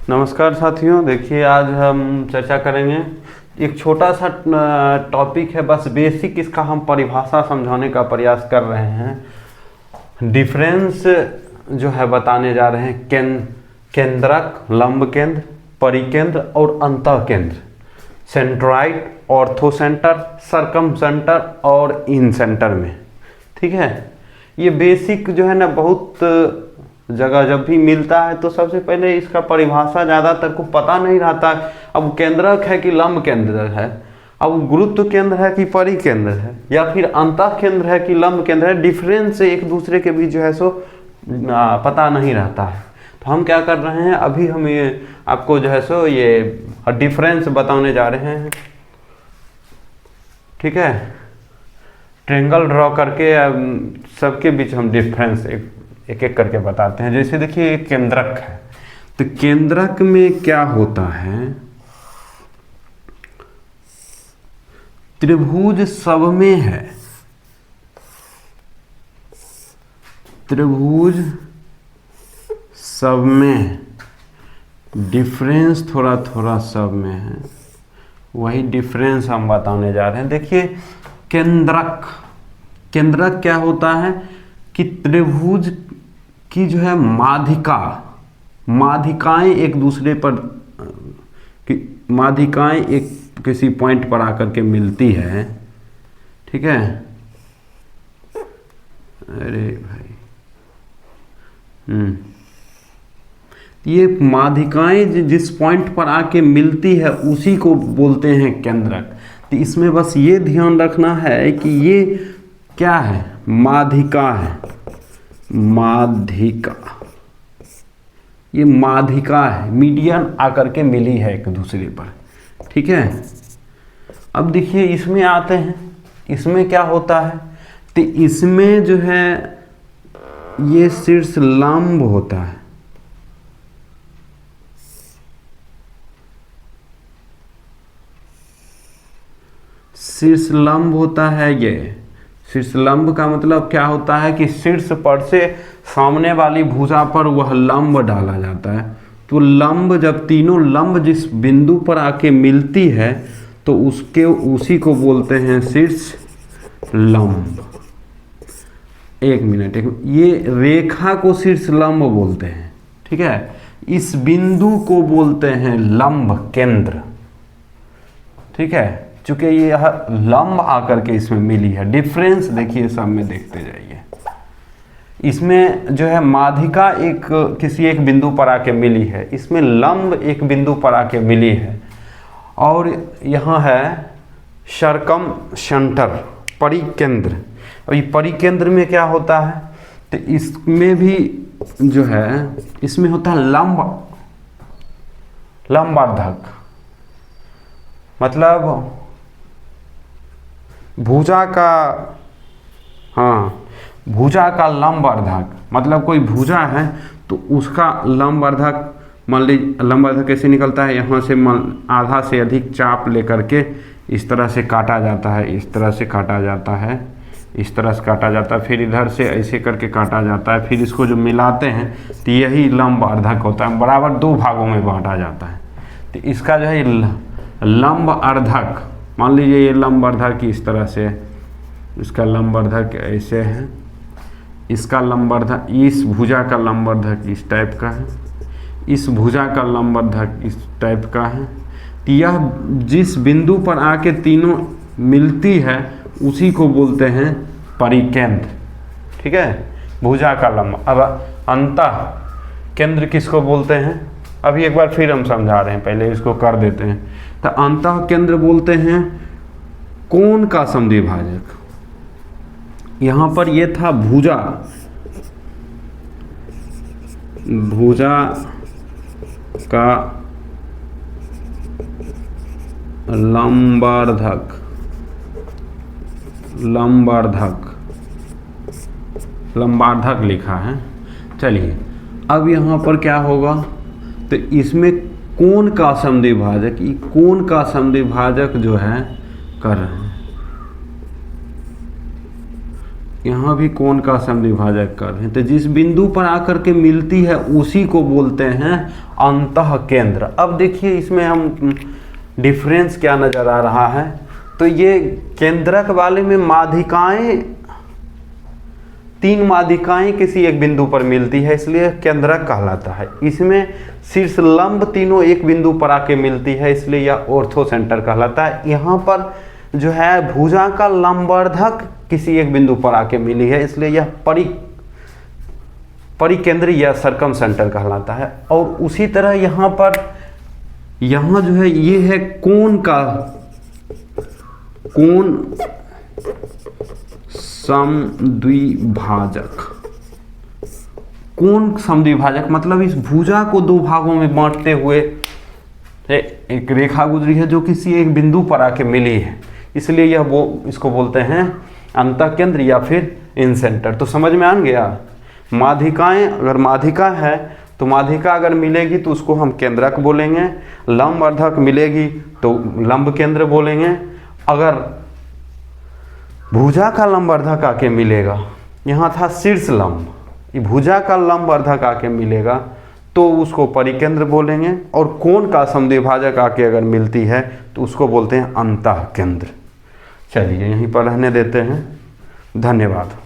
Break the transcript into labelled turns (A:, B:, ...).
A: नमस्कार साथियों, देखिए आज हम चर्चा करेंगे। एक छोटा सा टॉपिक है, बस बेसिक इसका हम परिभाषा समझाने का प्रयास कर रहे हैं। डिफरेंस जो है बताने जा रहे हैं केंद्रक, लंब केंद्र, परिकेंद्र और अंतः केंद्र, सेंट्रॉइड, ऑर्थो सेंटर, सरकम सेंटर और इन सेंटर में। ठीक है, ये बेसिक जो है ना बहुत जगह जब भी मिलता है तो सबसे पहले इसका परिभाषा ज़्यादातर को पता नहीं रहता है। अब केंद्रक है कि लंब केंद्र है, अब गुरुत्व केंद्र है कि परिकेंद्र है, या फिर अंतः केंद्र है कि लंब केंद्र है, डिफरेंस एक दूसरे के बीच जो है सो पता नहीं रहता है। तो हम क्या कर रहे हैं, अभी हम ये आपको जो है सो ये डिफरेंस बताने जा रहे हैं। ठीक है, ट्रायंगल ड्रॉ करके सबके बीच हम डिफरेंस एक एक करके बताते हैं। जैसे देखिए एक केंद्रक है, तो केंद्रक में क्या होता है, त्रिभुज सब में है, त्रिभुज सब में, डिफरेंस थोड़ा थोड़ा सब में है, वही डिफरेंस हम बताने जा रहे हैं। देखिए केंद्रक, केंद्रक क्या होता है कि त्रिभुज की जो है माध्यिकाएं एक दूसरे पर, माध्यिकाएं एक किसी पॉइंट पर आकर के मिलती है। ठीक है, अरे भाई ये माध्यिकाएं जिस पॉइंट पर आके मिलती है उसी को बोलते हैं केंद्रक। तो इसमें बस ये ध्यान रखना है कि ये क्या है, माध्यिका है, माध्यिका, ये माध्यिका है, मीडियन आकर के मिली है एक दूसरे पर। ठीक है, अब देखिए इसमें आते हैं, इसमें क्या होता है, तो इसमें जो है ये शीर्ष लंब होता है, शीर्ष लंब होता है। ये शीर्ष लंब का मतलब क्या होता है कि शीर्ष पर से सामने वाली भुजा पर वह लंब डाला जाता है। तो लंब, जब तीनों लंब जिस बिंदु पर आके मिलती है तो उसी को बोलते हैं शीर्ष लंब। एक मिनट, ये रेखा को शीर्ष लंब बोलते हैं। ठीक है, इस बिंदु को बोलते हैं लंब केंद्र। ठीक है, चूंकि ये लंब आकर के इसमें मिली है। डिफरेंस देखिए सब में देखते जाइए, इसमें जो है माध्यिका एक किसी एक बिंदु पर आके मिली है, इसमें लंब एक बिंदु पर आके मिली है, और यहाँ है सरकम सेंटर, परिकेंद्र। और ये परिकेंद्र में क्या होता है, तो इसमें भी जो है इसमें होता है लंबार्धक, मतलब भुजा का, हाँ, भुजा का लंबार्धक, मतलब कोई भुजा है तो उसका लंबार्धक, मान लीजिए लंबार्धक कैसे निकलता है, यहाँ से आधा से अधिक चाप लेकर के इस तरह से काटा जाता है, इस तरह से काटा जाता है, इस तरह से काटा जाता है, फिर इधर से ऐसे करके काटा जाता है, फिर इसको जो मिलाते हैं तो यही लंबार्धक होता है। बराबर दो भागों में बांटा जाता है। तो इसका जो है लंबार्धक, मान लीजिए ये लंबार्धक इस तरह से, इसका लंबार्धक ऐसे है, इसका लंबार्धक, इस भुजा का लंबार्धक इस टाइप का है, इस भुजा का लंबार्धक इस टाइप का है। तो यह जिस बिंदु पर आके तीनों मिलती है उसी को बोलते हैं परिकेंद्र। ठीक है, भुजा का लंब। अब अंतः केंद्र किसको बोलते हैं, अभी एक बार फिर हम समझा रहे हैं, पहले इसको कर देते हैं। तो अंतः केंद्र बोलते हैं कोण का समद्विभाजक। यहाँ पर ये था भुजा, भुजा का लंबार्धक, लंबार्धक लिखा है। चलिए अब यहाँ पर क्या होगा, तो इसमें कोण का समद्विभाजक, ये कोण का समद्विभाजक जो है कर रहे हैं, यहाँ भी कोण का समद्विभाजक कर रहे हैं, तो जिस बिंदु पर आकर के मिलती है उसी को बोलते हैं अंतः केंद्र। अब देखिए इसमें हम डिफरेंस क्या नज़र आ रहा है, तो ये केंद्रक वाले में माध्यिकाएं, 3 माध्यिकाएं किसी एक बिंदु पर मिलती है, इसलिए केंद्रक कहलाता है। इसमें शीर्ष लंब तीनों एक बिंदु पर आके मिलती है, इसलिए यह ऑर्थो सेंटर कहलाता है। यहाँ पर जो है भुजा का लंबवर्धक किसी एक बिंदु पर आके मिली है, इसलिए यह परिकेंद्र या सरकम सेंटर कहलाता है। और उसी तरह यहाँ पर, यहाँ जो है ये है कोण समद्विभाजक। कोण समद्विभाजक मतलब इस भुजा को 2 भागों में बांटते हुए एक रेखा गुजरी है जो किसी एक बिंदु पर आके मिली है, इसलिए इसको बोलते हैं अंतः केंद्र या फिर इन सेंटर। तो समझ में आ गया। माध्यिकाएं, अगर माध्यिका है तो माध्यिका अगर मिलेगी तो उसको हम केंद्रक बोलेंगे, लंबवर्धक मिलेगी तो लंब केंद्र बोलेंगे। अगर भुजा का लंबवर्धक आके मिलेगा, यहाँ था शीर्ष लंब, ये भुजा का लंबवर्धक आके मिलेगा तो उसको परिकेंद्र बोलेंगे। और कोण का समद्विभाजक आके अगर मिलती है तो उसको बोलते हैं अंतः केंद्र। चलिए यहीं पर रहने देते हैं। धन्यवाद।